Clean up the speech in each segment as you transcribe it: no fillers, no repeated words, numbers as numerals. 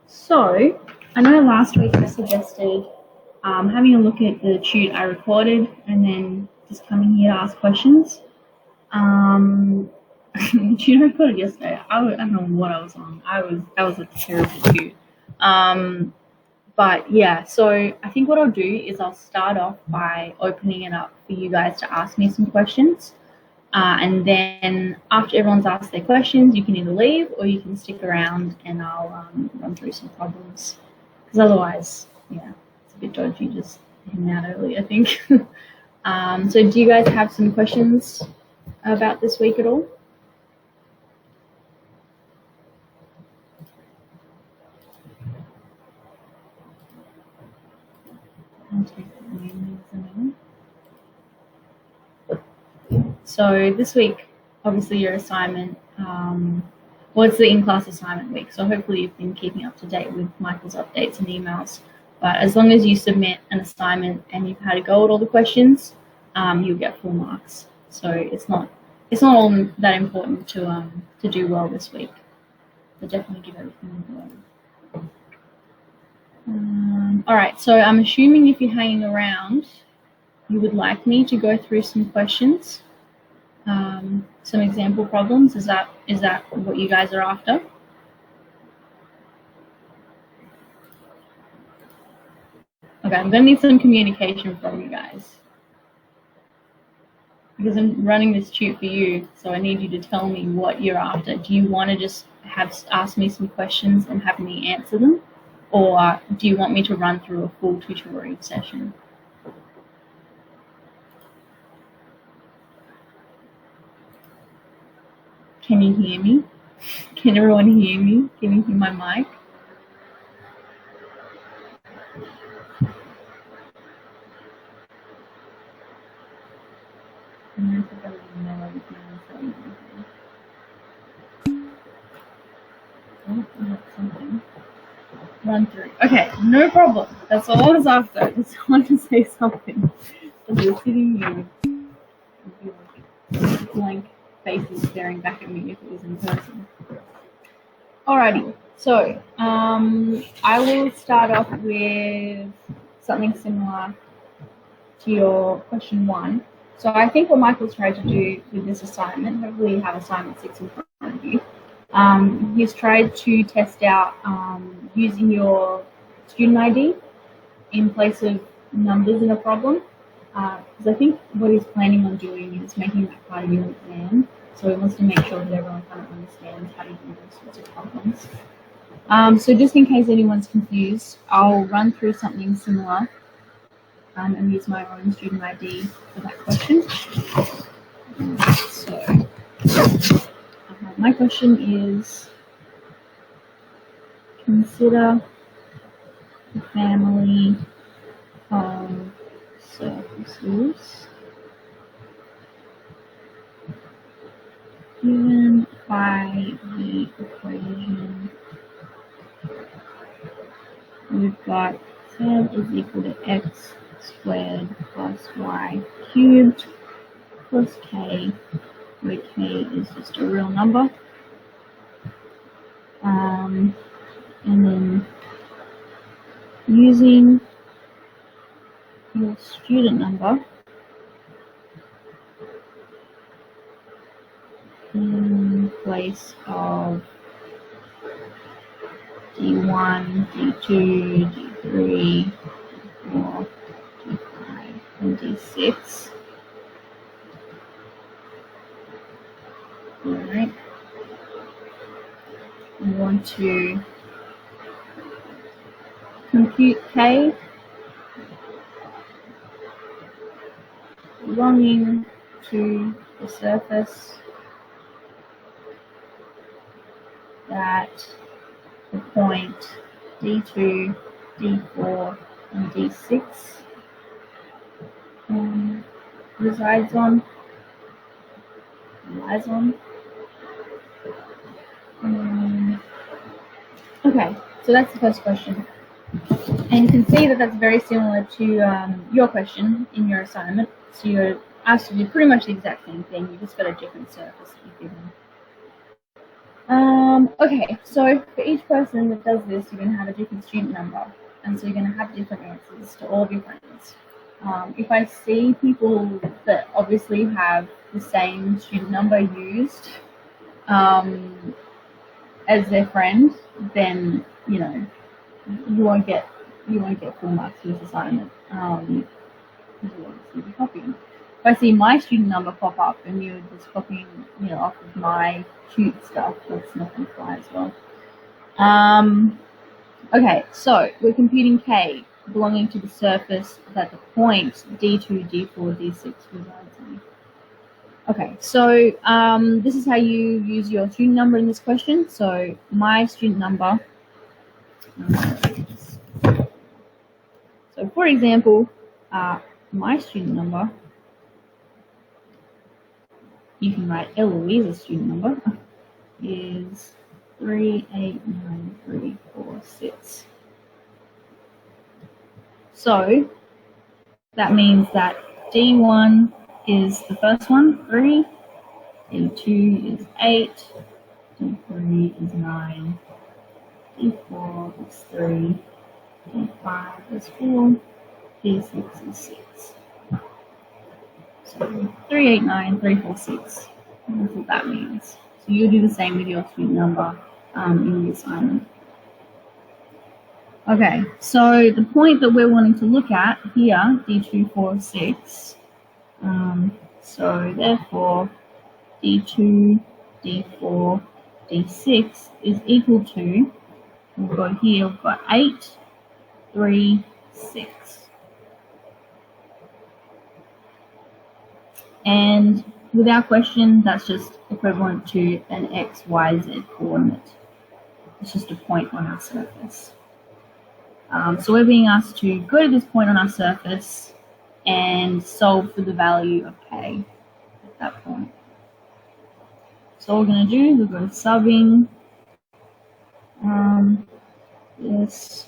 So, I know last week I suggested having a look at the tute I recorded and then just coming here to ask questions. The tute I recorded yesterday, I don't know what I was on. That was a terrible tute. But yeah, so I think what I'll do is I'll start off by opening it up for you guys to ask me some questions. And then after everyone's asked their questions, you can either leave or you can stick around and I'll run through some problems. Because otherwise, yeah, it's a bit dodgy just hanging out early, I think. So do you guys have some questions about this week at all? So this week, obviously your assignment, well, it's the in-class assignment week, so hopefully you've been keeping up to date with Michael's updates and emails. But as long as you submit an assignment and you've had a go at all the questions, you'll get full marks. So it's not all that important to do well this week. So definitely give everything a go. All right, so I'm assuming if you're hanging around, you would like me to go through some questions, some example problems. Is that what you guys are after? Okay, I'm going to need some communication from you guys. Because I'm running this tute for you, so I need you to tell me what you're after. Do you want to just ask me some questions and have me answer them? Or do you want me to run through a full tutorial session? Can you hear me? Can everyone hear me? Can you hear my mic? Run through. Okay, no problem. That's all I was after. I just wanted to say something. So you're sitting here with blank faces staring back at me if it was in person. Alrighty, so I will start off with something similar to your question 1. So I think what Michael's tried to do with this assignment, hopefully you have assignment 6 in front of you, he's tried to test out using your student ID in place of numbers in a problem. Because I think what he's planning on doing is making that part of your exam. So he wants to make sure that everyone kind of understands how to do those sorts of problems. So just in case anyone's confused, I'll run through something similar and use my own student ID for that question. So my question is, consider the family of surfaces given by the equation. We've got z is equal to x squared plus y cubed plus k, where k is just a real number. And then using your student number in place of D1, D2, D3, D4, D5, and D6. Alright. We want to compute K belonging to the surface that the point D2, D4, and D6 resides on, lies on. Okay, so that's the first question. And you can see that that's very similar to your question in your assignment. So you're asked to do pretty much the exact same thing, you just got a different surface that you've given. Okay, so for each person that does this, you're going to have a different student number, and so you're going to have different answers to all of your friends. If I see people that obviously have the same student number used as their friend, then you know you won't get full marks for this assignment. You'll obviously be copying. If I see my student number pop up and you're just copying, off of my cute stuff, that's not going to fly as well. Okay, so we're computing K belonging to the surface that the point D2, D4, D6 resides in. Okay, so this is how you use your student number in this question. So my student number, so for example, my student number, you can write Eloise's student number, is 389346. So that means that D1 is the first one, 3, D2 is 8, D3 is 9, D4 is 3, D5 is 4, D6 is 6. So 389346. That's what that means. So you do the same with your student number in the assignment. Okay, so the point that we're wanting to look at here, D246, so therefore D2, D4, D6 is equal to, we've got here, we've got 8, 3, 6. And with our question, that's just equivalent to an x, y, z coordinate. It's just a point on our surface. So we're being asked to go to this point on our surface and solve for the value of k at that point. So all we're going to do is we're going to subbing this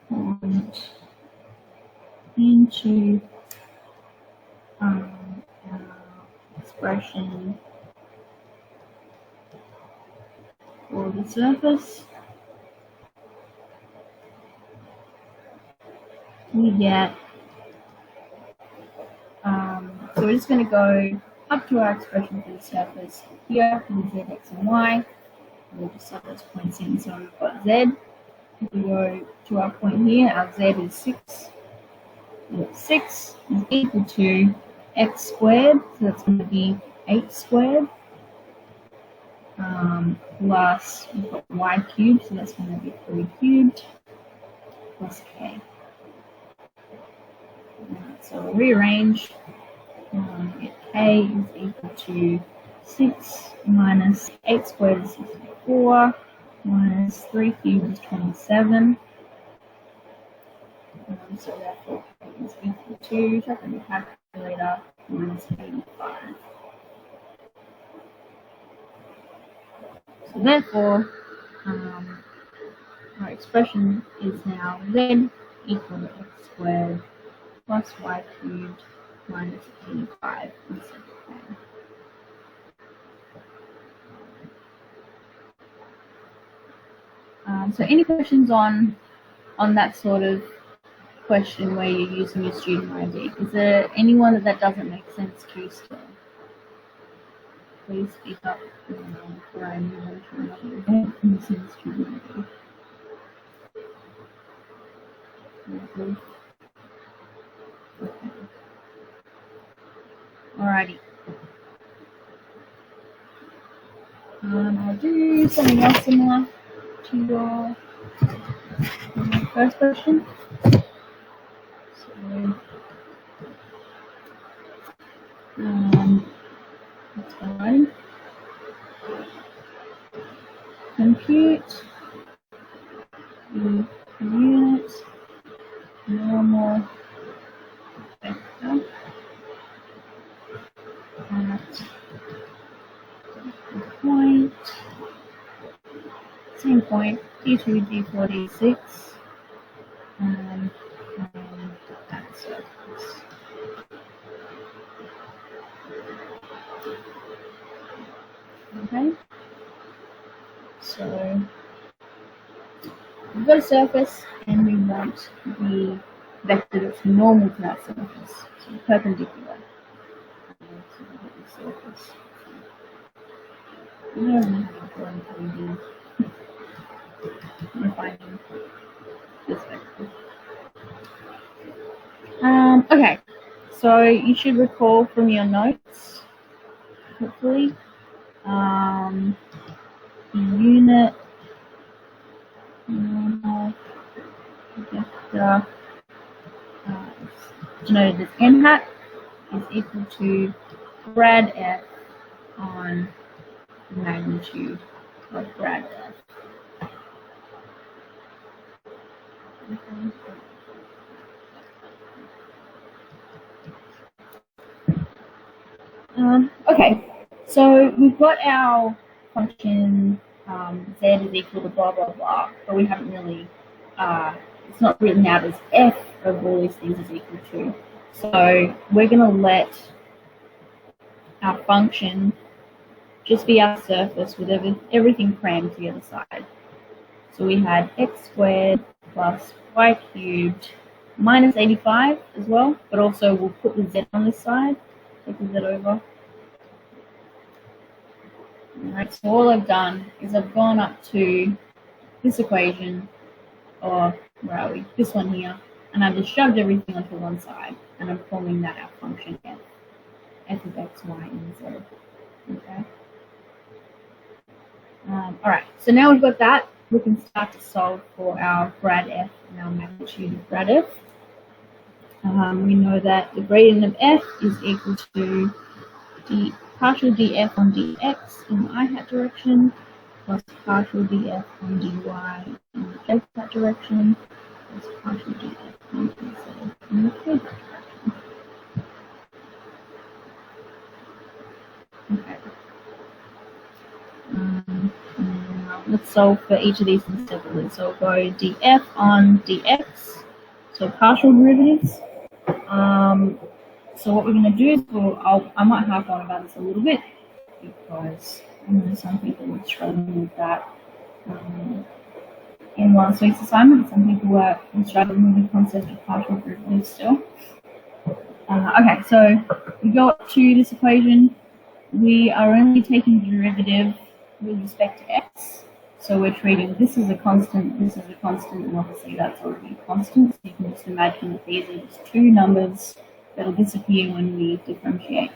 point into our expression for the surface. We get, so we're just going to go up to our expression for the surface here with z, x, and y. We'll just sub those points in. So we've got z. If we go to our point here, our z is 6. 6 is equal to x squared, so that's going to be 8 squared, plus we've got y cubed, so that's going to be 3 cubed, plus k. So we'll rearrange. K is equal to 6 minus 8 squared is 64, minus 3 cubed is 27. So therefore K is equal to, check on your calculator, minus 85. So therefore, our expression is now z equal to x squared plus y cubed minus 85 instead of k. So any questions on that sort of question where you're using your student ID? Is there anyone that doesn't make sense to still? Please speak up before I move on to another event using student ID. Okay. Alrighty. I'll do something else similar to your first question. So, let's go on. Compute the unit normal vector at the point, same point, D2, D4, D6, and that surface. Okay, so we've got a surface and we want the vector that's normal to that surface, so perpendicular to the surface. I don't know how to go into finding this vector. Okay, so you should recall from your notes, hopefully, the unit vector denoted as n hat is equal to grad f on the magnitude of grad f. Okay, so we've got our function z is equal to blah blah blah, but we haven't really, it's not written out as f of all these things is equal to. So we're going to let our function just be our surface with everything crammed to the other side. So we had x squared plus y cubed minus 85 as well, but also we'll put the z on this side, take the z over. Alright, so all I've done is I've gone up to this equation, or where are we? This one here, and I've just shoved everything onto one side, and I'm calling that our function f, f of x, y, and z. Okay. Alright, so now we've got that, we can start to solve for our grad f and our magnitude of grad f. We know that the gradient of f is equal to the partial df on dx in the i hat direction plus partial df on dy in the j hat direction plus partial df on dz in the k hat direction. Okay. Now let's solve for each of these things separately. So we'll go df on dx, so partial derivatives. So what we're going to do is I might harp on about this a little bit because I know some people were struggling with that in last week's assignment. Some people were struggling with the concept of partial derivatives still. Okay, so we go up to this equation. We are only taking the derivative with respect to x. So we're treating this as a constant, this as a constant, and obviously that's already a constant. So you can just imagine that these are just two numbers that'll disappear when we differentiate.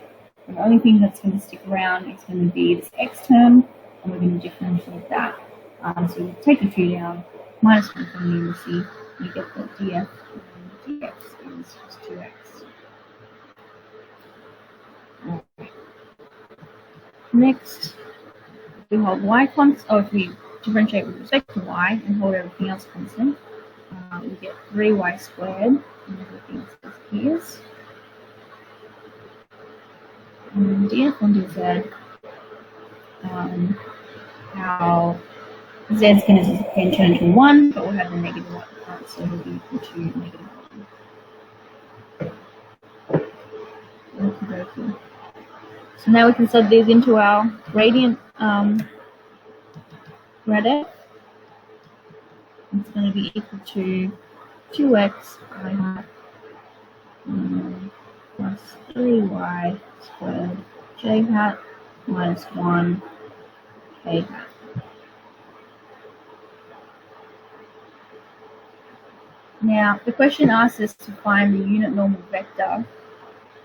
And the only thing that's going to stick around is going to be this x term, and we're going to differentiate that. So we take the 2 down, minus 1 from the numeracy, you get that df and dx is just 2x. Next, we hold y constant, or if we differentiate with respect to y and hold everything else constant, we get 3y squared, and everything else disappears. And then df on dz, our z is going to then turn to 1, but we'll have the negative 1 part, so it'll be equal to negative 1. So now we can sub these into our gradient grad f. It's going to be equal to 2x I hat plus 3y squared j hat minus 1 k hat. Now, the question asks us to find the unit normal vector,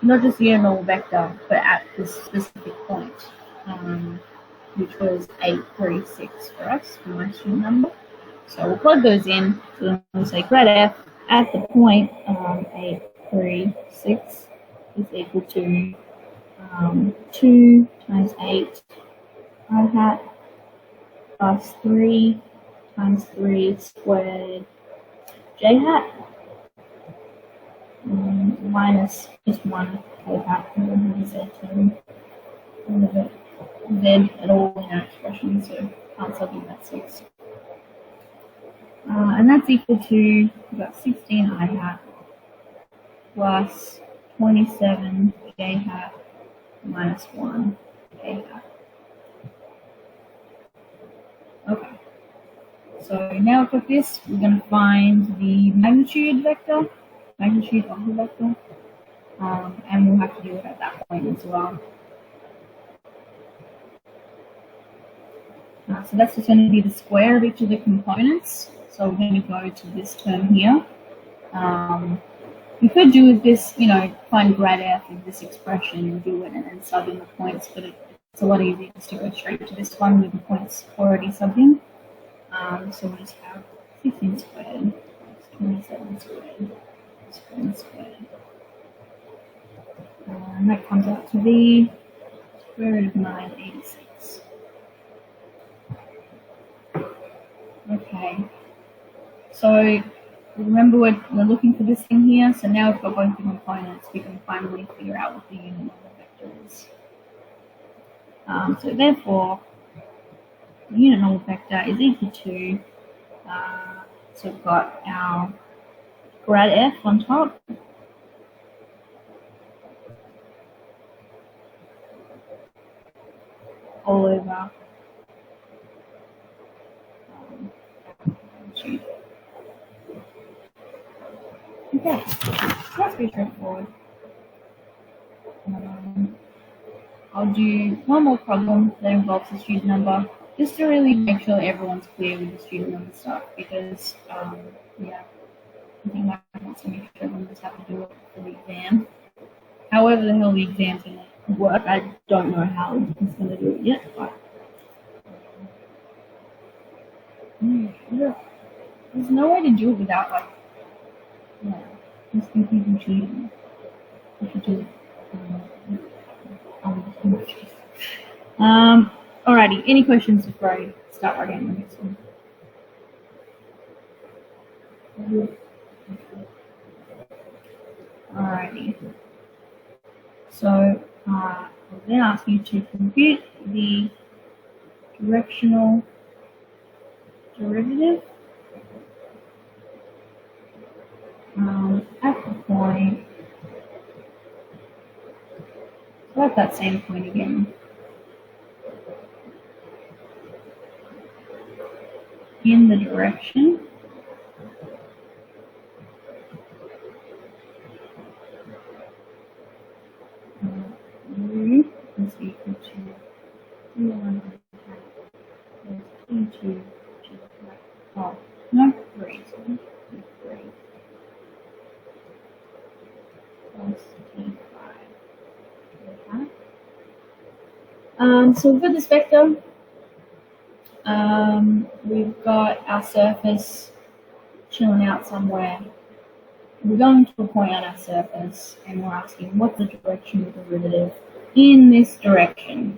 not just the unit normal vector, but at this specific point, which was 8, 3, 6 for us, for my student number. So we'll plug those in. So we'll say grad f at the point 8, 3, 6 is equal to 2 times 8 I hat plus 3 times 3 squared j hat minus just 1 k hat, and then z term. Z at all in our expression, so can't sub in that 6. And that's equal to, we've got 16 I hat plus 27 j hat minus 1 k hat. Okay. So now for this, we're going to find the magnitude vector, magnitude of the vector, and we'll have to do it at that point as well. So that's just going to be the square of each of the components. So we're going to go to this term here. You could do this, find grad f of this expression and do it and then sub in the points, but it's a lot easier just to go straight to this one with the points already subbed in. So we'll just have 16 squared, 27 squared, squared. And that comes out to be square root of 986. Okay. So remember we're looking for this thing here, so now we've got both the components, we can finally figure out what the unit number vector is. So therefore, the unit number vector is equal to, so we've got our grad f on top, all over okay, that's pretty straightforward. I'll do one more problem that involves the student number, just to really make sure everyone's clear with the student number stuff, because, yeah, I think I want to make sure everyone just have to do it for the exam. However the hell the exam's going to work, I don't know how it's going to do it yet, but there's no way to do it without, like, just people cheating. You should do it. Alrighty, any questions before I start writing on the next one? Alrighty. So I'll then ask you to compute the directional derivative at the point, so at that same point again, in the direction u is equal to u1 plus t2 g hat. Oh, no, 3, so 3 plus t5 hat. So for this vector, we've got our surface chilling out somewhere. We're going to a point on our surface and we're asking what's the directional derivative in this direction.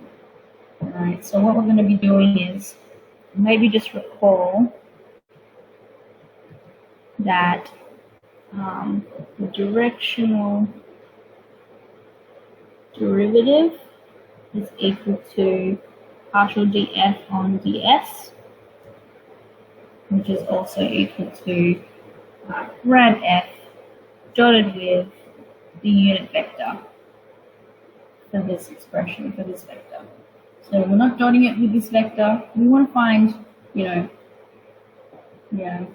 Alright, so what we're going to be doing is maybe just recall that the directional derivative is equal to partial df on ds, which is also equal to grad f dotted with the unit vector for this expression, for this vector. So we're not dotting it with this vector. We want to find, I don't know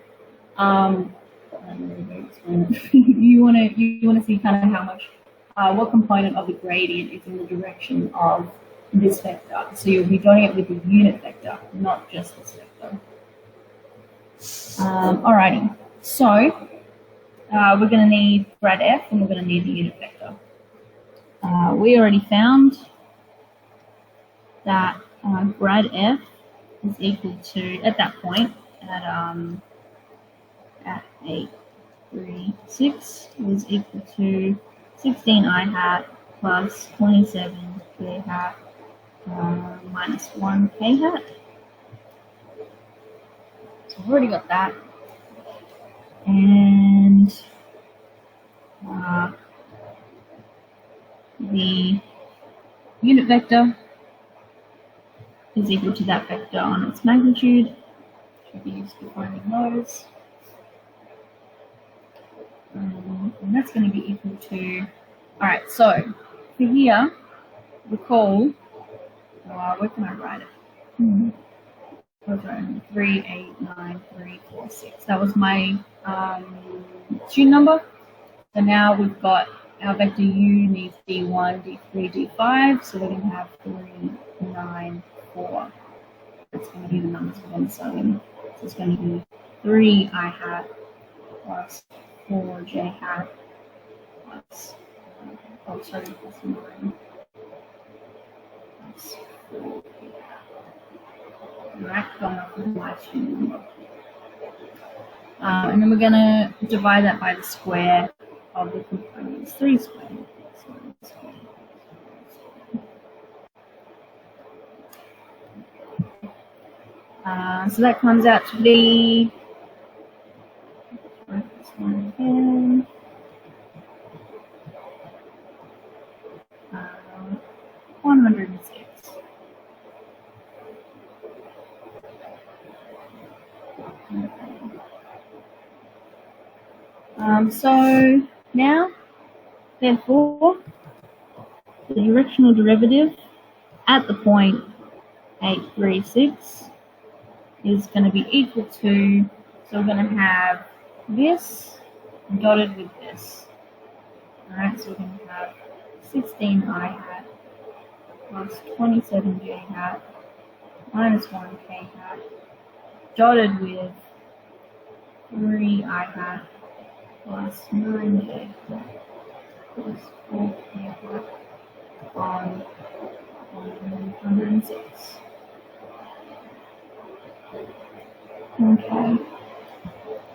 explain it. you want to see kind of how much, what component of the gradient is in the direction of this vector. So you'll be dotting it with the unit vector, not just this vector. Alrighty. So we're going to need grad f and we're going to need the unit vector. We already found that grad f is equal to, at that point, at 8, 3, 6 was equal to 16 I hat plus 27 k hat minus 1 k hat. So we've already got that. And the unit vector is equal to that vector on its magnitude. Should be used to finding those. And that's going to be equal to, all right, so for here, recall, where can I write it? Okay, 3, 8, 9, 3, 4, 6. That was my student number. So now we've got our vector u needs d1, d3, d5. So we're going to have 3, 9, 4. That's going to be the numbers we're going to sum in. So it's going to be 3 I hat plus 4 j hat plus, plus 9 plus 4 j hat. Alright, going off with my student number. And then we're going to divide that by the square of the components. 3 squared. So that comes out to be 106. So now, therefore, the directional derivative at the point 836 is going to be equal to, so we're going to have this dotted with this. Alright, so we're going to have 16 I hat plus 27 j hat minus 1 k hat dotted with 3 I hat plus 9 j hat plus 4 k hat on 106. Okay.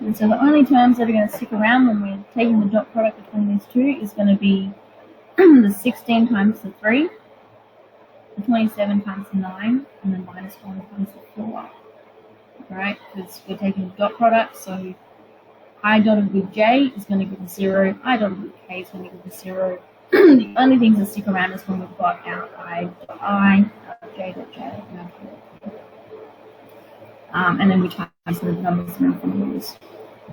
And so the only terms that are going to stick around when we're taking the dot product between these two is going to be the 16 times the 3, the 27 times the 9, and then minus 1 times the 4. Right? Because we're taking the dot product, so I dotted with j is going to give us 0, I dotted with k is going to give us 0. The only things that stick around is when we've got our I dot I, our j dot j, and our k dot k. And then we times the numbers in front of those.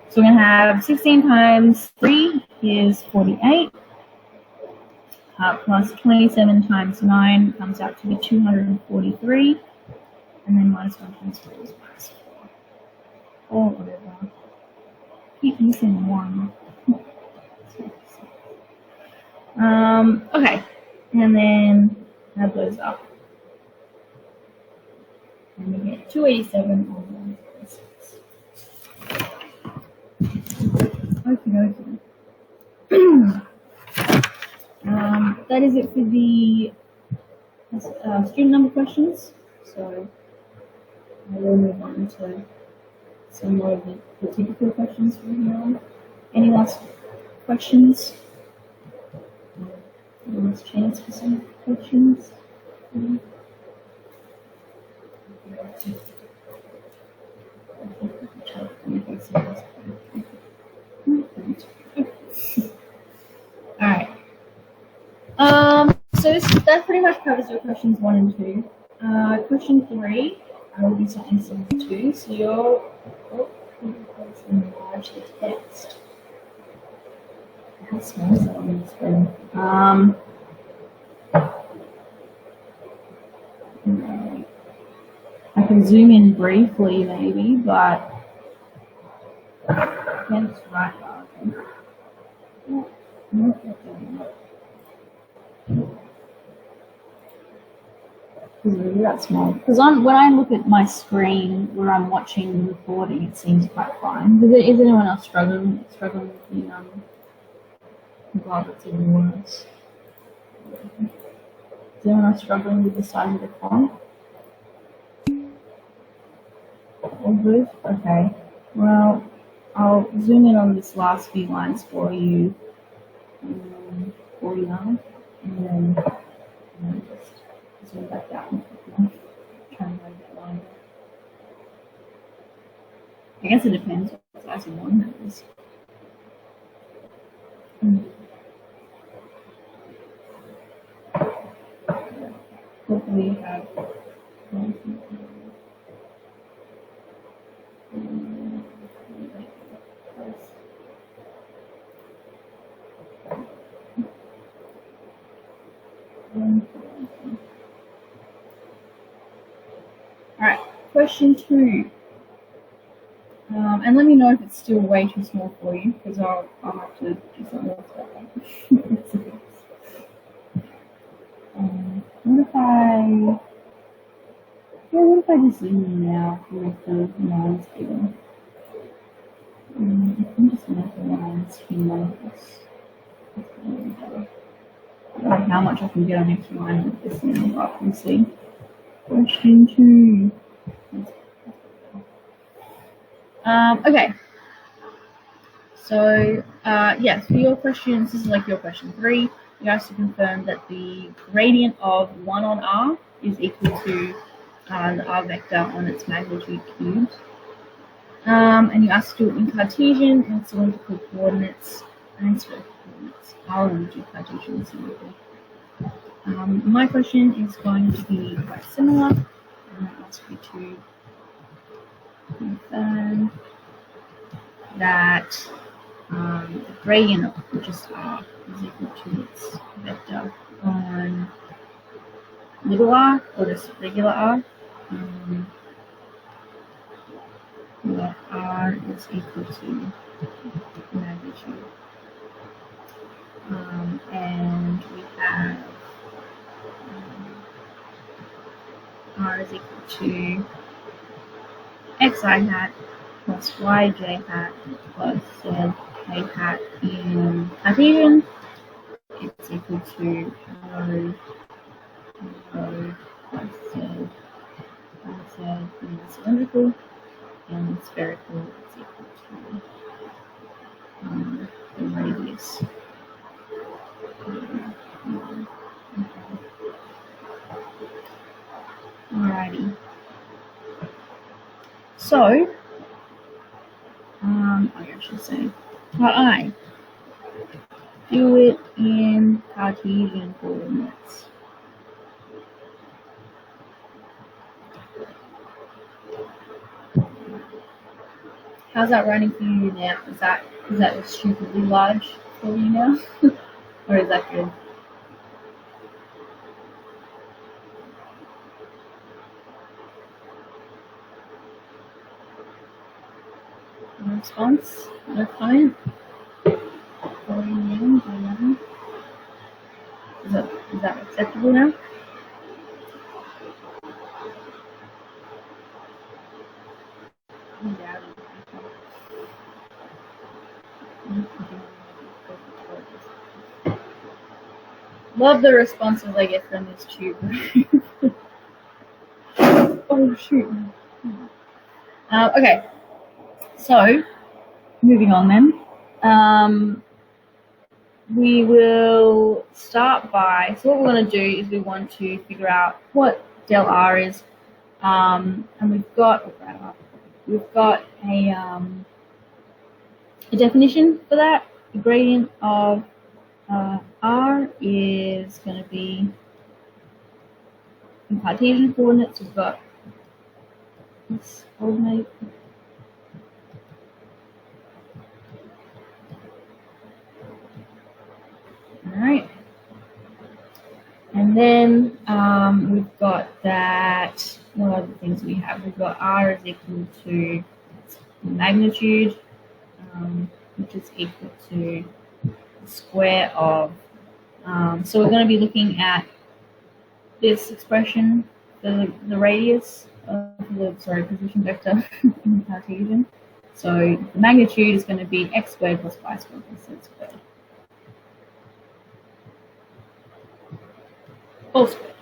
So we're going to have 16 times 3 is 48, plus 27 times 9 comes out to be 243, and then minus 1 times 4 is minus 4. Or whatever. Keep missing 1. Okay, and then add those up. And we get 287 on 146. Okay. That is it for the student number questions. So I will move on to some more of the typical questions from here on. Any last questions? Any last chance for some questions? Alright. So that pretty much covers your questions 1 and 2. Question 3, I will be something similar to. So you're enlarge the text. How small is that on the screen? I can zoom in briefly, maybe, but I can't just write that. It's really that small. Because when I look at my screen where I'm watching the recording, it seems quite fine. Is anyone else struggling with the God, it's even worse. Is anyone else struggling with the size of the font? All good? Okay. Well, I'll zoom in on this last few lines for you now, and then just zoom back down. Try and make that line. I guess it depends what size you want it is. Hopefully you have Alright, question 2. And let me know if it's still way too small for you, because I'll have to do something else about that. What if I just zoom in now with the lines given? I'm just going to make the lines humongous. I don't know how much I can get on each line with this now, but we'll see. Question 2. Okay. So, yes, for your questions, this is like your question 3. You asked to confirm that the gradient of 1 on R is equal to the R vector on its magnitude cubed. And you asked to do it in Cartesian and cylindrical coordinates and spherical coordinates. I'll do Cartesian and cylindrical. My question is going to be quite similar. I'm going to ask you to confirm that the gradient of just R is equal to its vector on little r, or just regular r, where r is equal to magnitude. And we have r is equal to xi hat plus yj hat plus z k hat in Cartesian. It's equal to rho plus z in cylindrical, and spherical is equal to the radius. Alrighty. So, I should say, I do it in Cartesian coordinates. How's that running for you now? Is that stupidly large for you now? Or is that good? No response? No comment? Is that acceptable now? Love the responses I get from this tube. Oh shoot. Okay, so moving on then. We will start by, so what we're going to do is we want to figure out what del R is, and we've got a definition for that. The gradient of R is going to be in Cartesian coordinates. We've got this coordinate. Alright. And then we've got that, what other things we have? We've got R is equal to magnitude, which is equal to the square of, so we're going to be looking at this expression, the radius of the, position vector in Cartesian. So the magnitude is going to be x squared plus y squared plus z squared. All squared.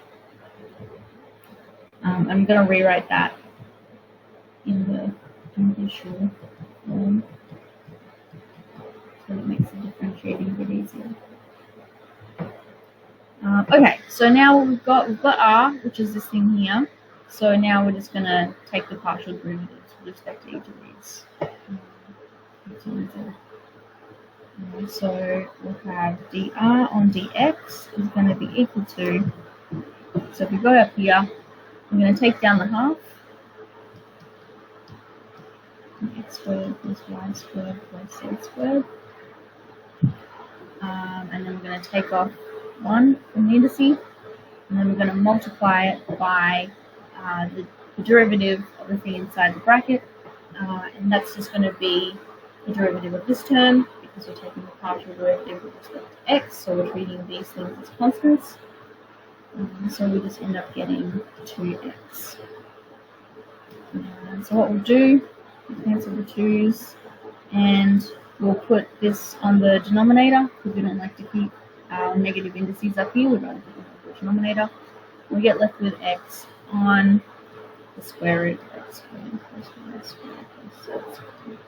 I'm going to rewrite that in the visual form so it makes the differentiating a bit easier. Okay, so now we've got R, which is this thing here. So now we're just going to take the partial derivatives with respect to each of these. So we'll have dr on dx is going to be equal to, so if we go up here, I'm going to take down the half, x squared plus y squared plus z squared, and then we're going to take off 1 from the indices, and then we're going to multiply it by the the derivative of the thing inside the bracket, and that's just going to be the derivative of this term because we're taking the partial derivative with respect to x, so we're treating these things as constants. So we just end up getting 2x. So what we'll do, we'll cancel the 2's, and we'll put this on the denominator because we don't like to keep our negative indices up here. We'd rather put them on the denominator. We get left with x on the square root of x squared plus y squared plus z squared.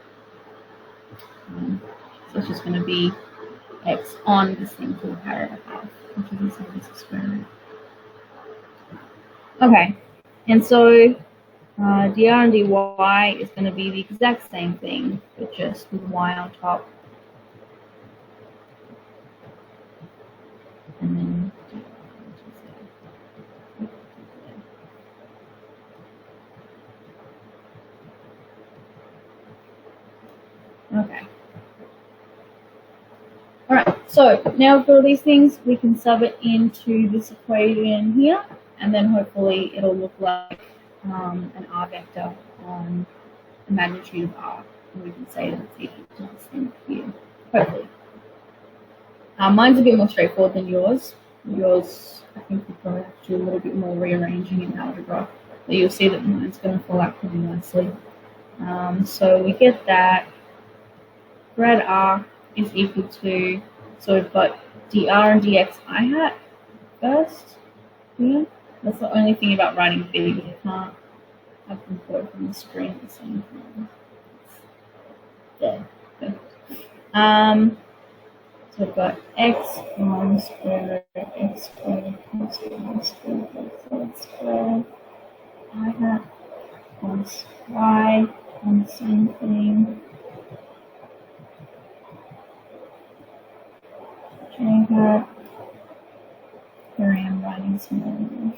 So it's just going to be x on this thing called half, which is the same as the square root. Okay, and so dr and dy is going to be the exact same thing, but just with y on top. And then okay. Alright, so now for these things, we can sub it into this equation here, and then hopefully it'll look like an r vector on the magnitude of r, and we can say that it's equal to this thing here, hopefully. Mine's a bit more straightforward than yours. Yours, I think we probably have to do a little bit more rearranging in algebra, but you'll see that mine's going to fall out pretty nicely. So we get that grad r is equal to, so we've got dr and dx I hat first here. That's the only thing about writing big, because you can't have them both on the screen at the same time. There. So we've got x on square root x squared plus y squared plus z squared. I hat plus y on the same thing. J hat. Here I am writing some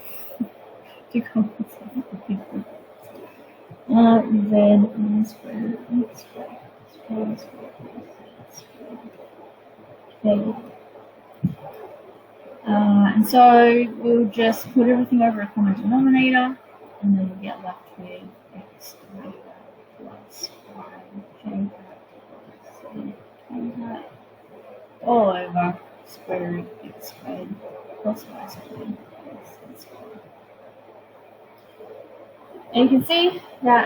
to compensate for people. Z on square root x squared plus y squared plus z squared. Okay. And so we'll just put everything over a common denominator, and then we'll get left with x plus y j hat plus z k hat all over square root x squared plus y squared plus z squared. And you can see that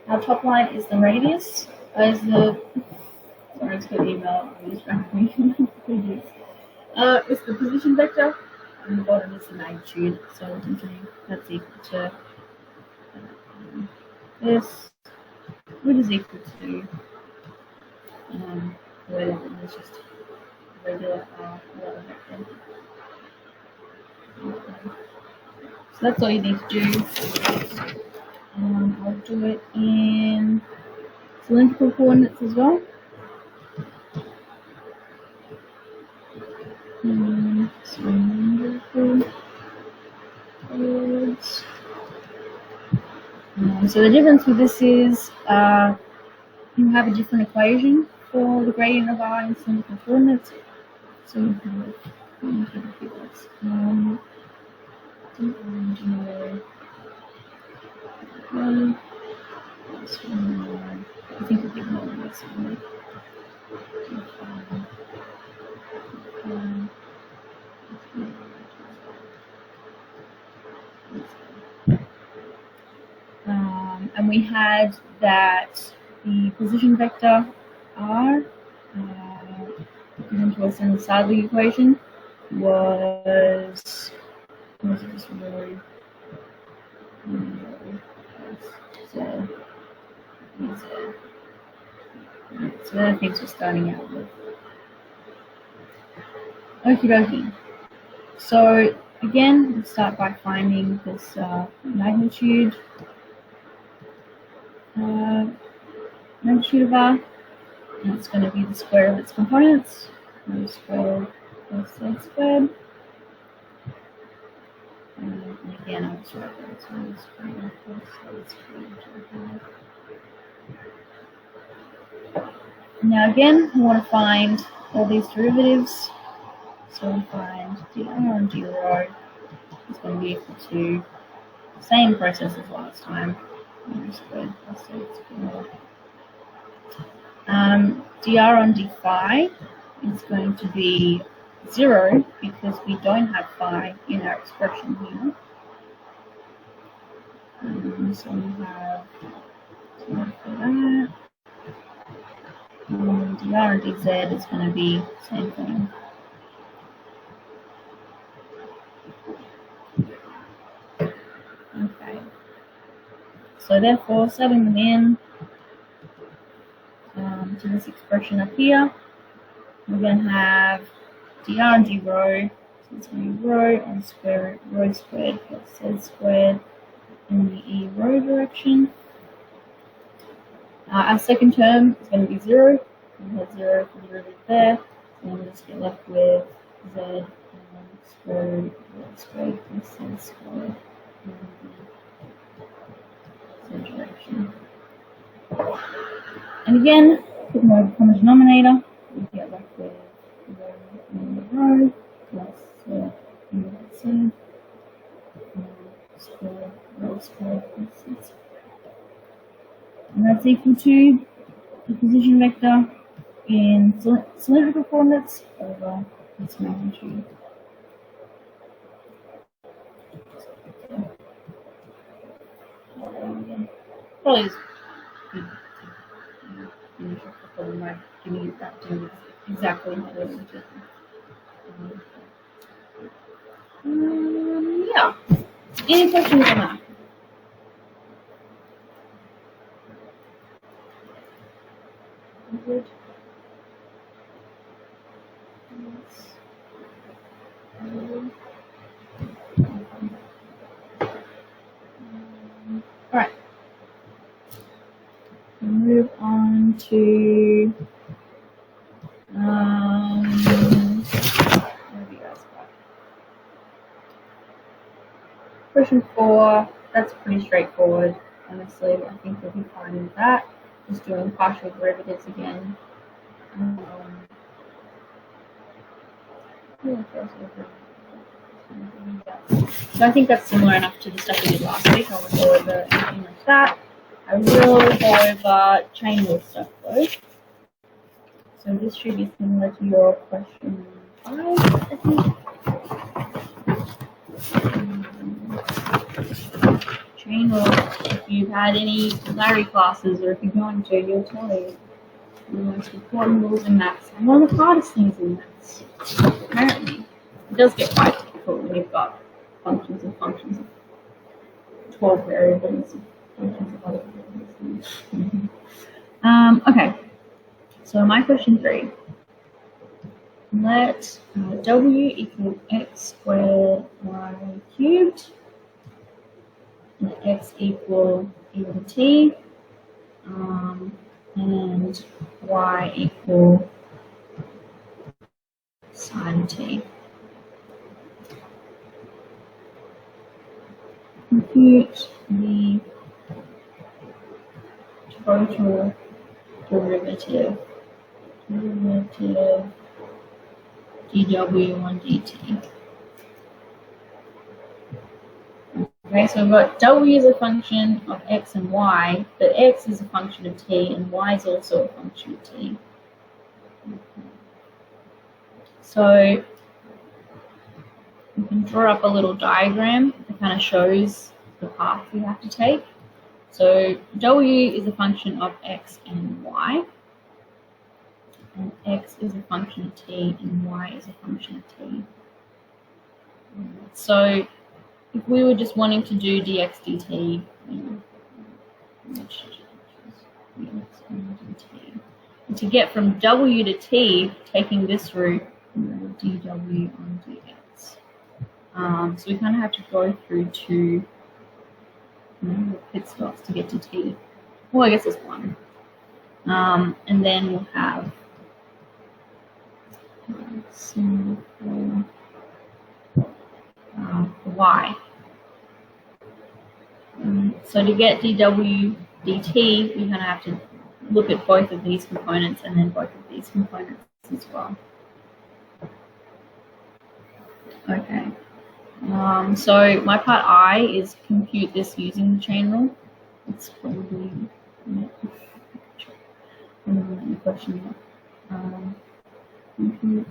our top line is the radius, is the, sorry, it's got email, radius. It's the position vector, and the bottom is the magnitude, so we're thinking that's equal to this, which is equal to whatever, it's just regular vector. Okay. So that's all you need to do. I'll do it in cylindrical coordinates as well. Cylindrical coordinates. So the difference with this is you have a different equation for the gradient of r in cylindrical coordinates. So you have a few words. I think we'll give more than this one. And we had that the position vector r given to us in the side of the equation was just rho. So the things we're starting out with. Okie dokie. So again, we'll start by finding this magnitude of r, and it's going to be the square of its components, rho squared plus z squared. And again, I'll just write that as rho squared plus z squared. Now again, we want to find all these derivatives. So we find dr and d rho is going to be equal to Same process as last time. Squared plus z squared. dr on d phi is going to be 0 because we don't have phi in our expression here. So we have 0 for that. dr on dz is going to be same thing. Okay. So therefore, setting them in to this expression up here, we're going to have dr on d rho, so it's going to be rho on rho squared plus z squared in the e rho direction. Our second term is going to be 0. We have 0 for the derivative there, so we'll just get left with z squared rho squared plus z squared in the z direction. And again, put more of the common denominator, we get left with rho plus z squared rho squared plus z squared. And that's equal to the position vector in cylindrical coordinates over its magnitude. Probably is good to finish off the problem by giving it that to exactly how it is. Yeah. Any questions on that? Good. All right. Move on to where have you guys got? Question 4. That's pretty straightforward. Honestly, I think we'll be fine with that. Just doing partial derivatives again. So I think that's similar enough to the stuff we did last week. I won't go over anything like that. I will go over chain rule stuff though. So this should be similar to your question 5, I think. Chain rule. If you've had any Larry classes or if you're going to, you'll tell you the most important rules in maths and one of the hardest things in maths. Apparently, it does get quite difficult when you've got functions and functions of 12 variables and functions of other variables. Okay, so my question 3. Let w equal x squared y cubed and x equal e to the t and y equal sine t. Compute the total derivative dw on dt. Okay, so we've got w is a function of x and y, but x is a function of t and y is also a function of t. So we can draw up a little diagram that kind of shows the path we have to take. So w is a function of x and y, and x is a function of t and y is a function of t. So if we were just wanting to do dx dt, and to get from w to t, taking this route, dw on dx. So we kind of have to go through 2 pit stops to get to t. Well, I guess it's 1. And then we'll have for y. So to get dw dt, we're going to have to look at both of these components and then both of these components as well. Okay. So my part I is compute this using the chain rule. It's probably the question here. Compute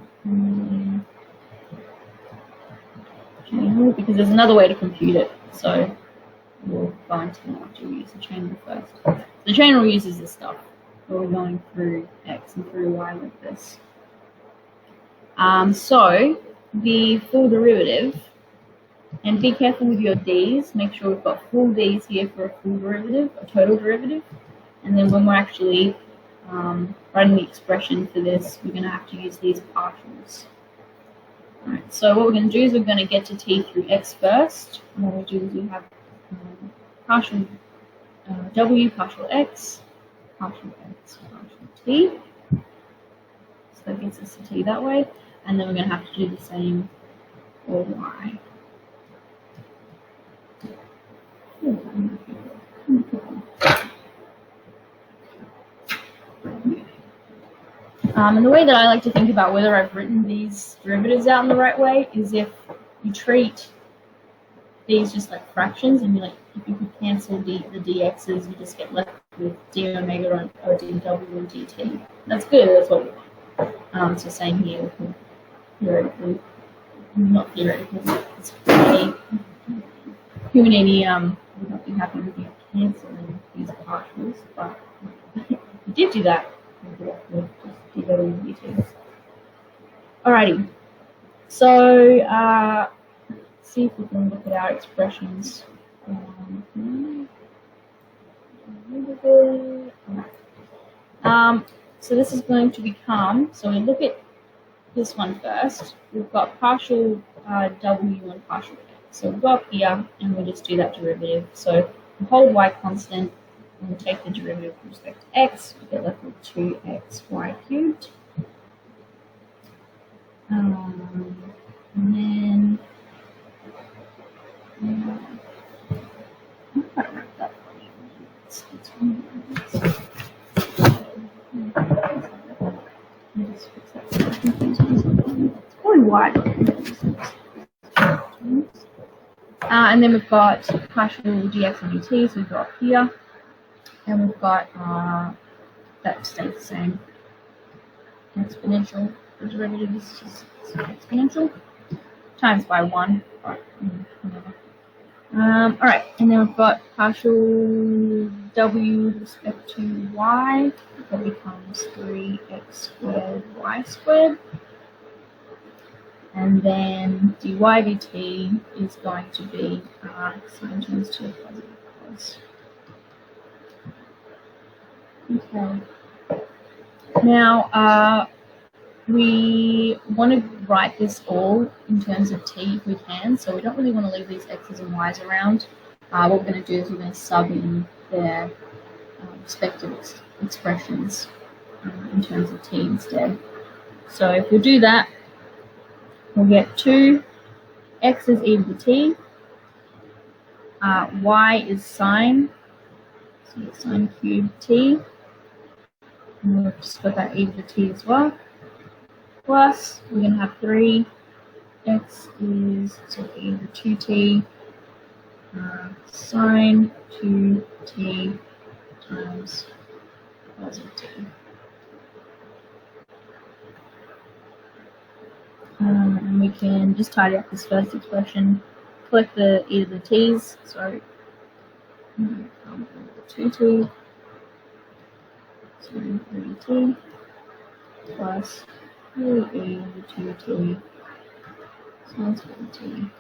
chain rule, because there's another way to compute it. So we'll go into that after we use the chain rule first. The chain rule uses this stuff where we're going through x and through y like this. So the full derivative, and be careful with your d's, make sure we've got full d's here for a full derivative, a total derivative, and then when we're actually writing the expression for this, we're going to have to use these partials. Alright, so what we're going to do is we're going to get to t through x first, and what we do is we have partial w, partial x, partial t. So that gets us to t that way, and then we're going to have to do the same for y. And the way that I like to think about whether I've written these derivatives out in the right way is if you treat these just like fractions, and you like, if you could cancel the dx's, you just get left with d omega or dw and dt. That's good, that's what we want. So same here, we can theoretically, not theoretically, it's humanity would not be happy with you cancelling these partials, but if you did do that, we'll just dw and dt. Alrighty, so see if we can look at our expressions. So this is going to become, so we look at this one first. We've got partial w and partial x. So we'll go up here and we'll just do that derivative. So we'll hold y constant and we'll take the derivative with respect to x. We get left with 2xy cubed. And then I'm quite write that for you. It's probably wide. And then we've got partial dx and dt, so we go up here, and we've got that stays the same. Exponential, the derivative is just exponential, times by 1, but whatever. Alright, and then we've got partial w with respect to y, that becomes 3x squared y squared. And then dy dt is going to be sign turns to a positive cos. Okay. Now we want to write this all in terms of t if we can, so we don't really want to leave these x's and y's around. What we're going to do is we're going to sub in their respective expressions in terms of t instead. So if we do that, we'll get 2 x is e to the t, y is sine, so it's sine cubed t, and we'll just put that e to the t as well, plus we're going to have 3 x is so e to the 2t, sine 2t times cos of t. And we can just tidy up this first expression, collect the e to the t's, so 2t, so 3t, plus 3e to the 2t, plus 4t,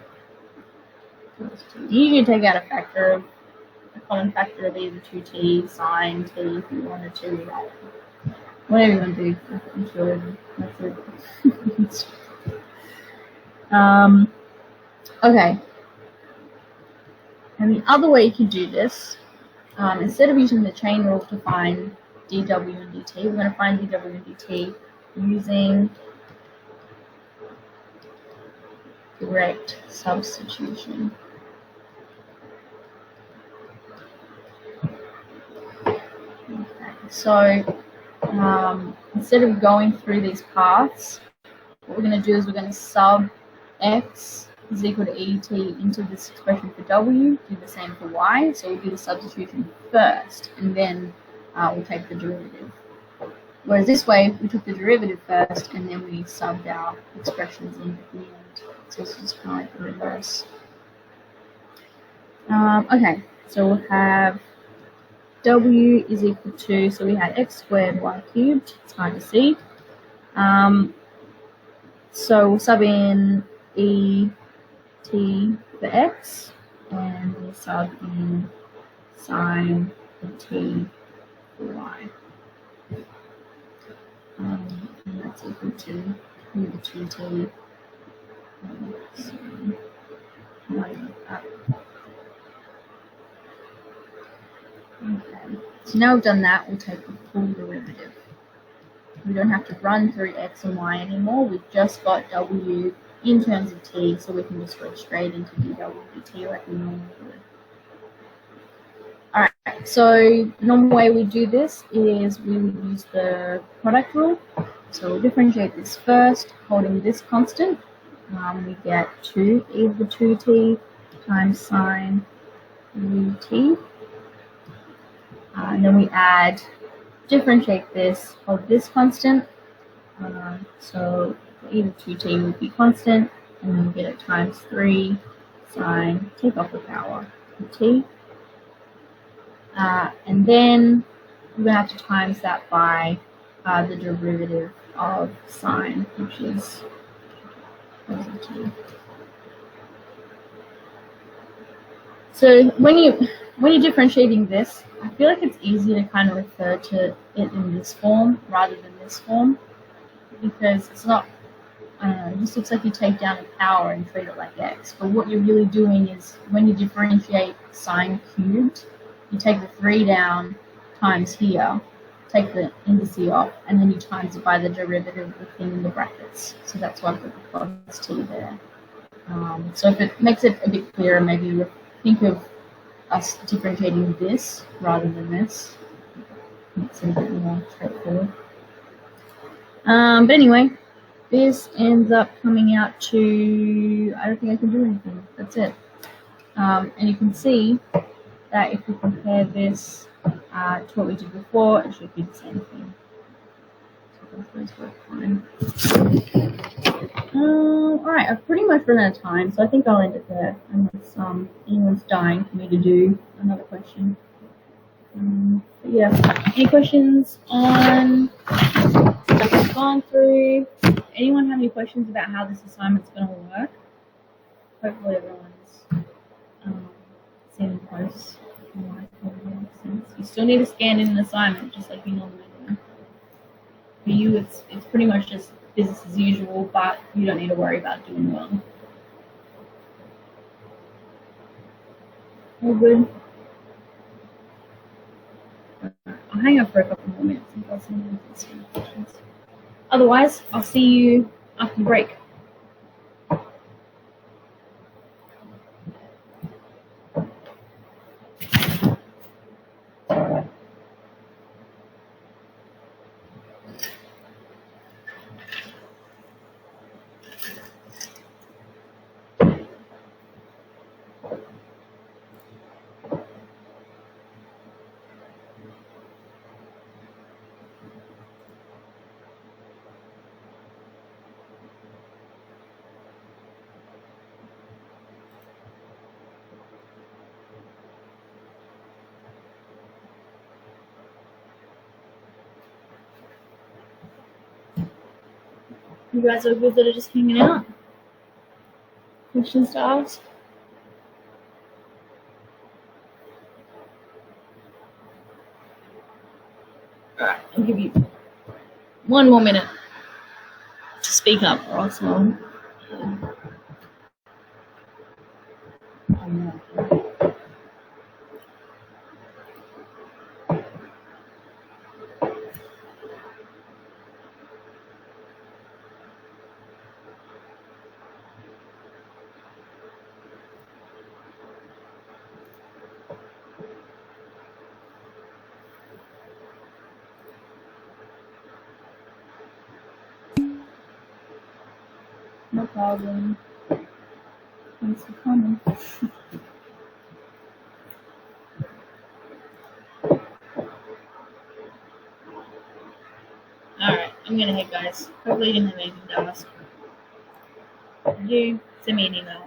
plus t. You can take out a common factor of e to the 2t, sine t if you wanted to, whatever you want to do, I'm sure that's it. Okay, and the other way you can do this, instead of using the chain rule to find dw and dt, we're going to find dw and dt using direct substitution. Okay, so instead of going through these paths, what we're going to do is we're going to sub x is equal to ET into this expression for W, do the same for Y. So we'll do the substitution first, and then we'll take the derivative. Whereas this way, we took the derivative first, and then we subbed our expressions in at the end. So this is kind of like the reverse. Okay, so we'll have W is equal to, so we had x squared y cubed. It's hard to see. So we'll sub in E t for x, and we'll sub in sine of t for y. And that's equal to the 2t. So, okay. So now we've done that, we'll take the full derivative. We don't have to run through x and y anymore. We've just got w in terms of t, so we can just go straight into dw dt like we normally would. Alright, so the normal way we do this is we would use the product rule. So we'll differentiate this first, holding this constant. We get 2 e to the 2t times sine ut. And then we add, differentiate this, hold this constant. So e to the 2t would be constant, and then we get it times 3 sine, take off the power of t. And then we're going to have to times that by the derivative of sine, which is t. So when you're differentiating this, I feel like it's easier to kind of refer to it in this form rather than this form, because it's not, it just looks like you take down a power and treat it like x. But what you're really doing is when you differentiate sine cubed, you take the 3 down times here, take the indice off, and then you times it by the derivative of the thing in the brackets. So that's why I put the plus t there. So if it makes it a bit clearer, maybe you think of us differentiating this rather than this. Makes it a bit more straightforward. But anyway, this ends up coming out to, I don't think I can do anything. That's it. And you can see that if we compare this to what we did before, it should be the same thing. So both those work fine. Alright, I've pretty much run out of time, so I think I'll end it there, unless anyone's dying for me to do another question. But yeah, any questions on stuff we've gone through? Anyone have any questions about how this assignment's going to work? Hopefully everyone's seen the posts. You still need to scan in an assignment, just like you normally do. For you, it's pretty much just business as usual, but you don't need to worry about doing well. All good. I'll hang up for a couple more minutes until someone has some questions. Otherwise, I'll see you after the break. You guys are good that are just hanging out? Questions to ask? Alright, I'll give you 1 more minute to speak up, or else I'll... No problem. Thanks for coming. Alright, I'm gonna head, guys. Hopefully you didn't have anything to ask. If you do, send me an email.